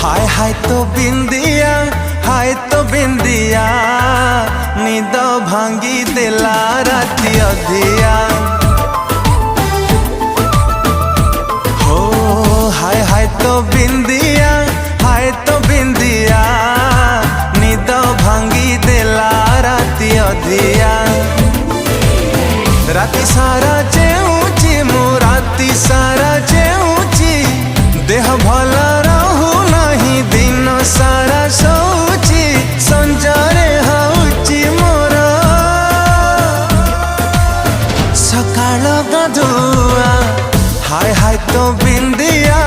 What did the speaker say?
हाय हाय तो बिंदिया निद भांगी देला राती अधिया। हो हाय तो बिंदिया निद भांगी देला राती अधिया। राती सारा जेऊची मो राती सारा जेऊची देह भला रहू नहीं दिन सारा सोची संजरे हउची मोर सकाळ गधुआ। हाय तो बिंदिया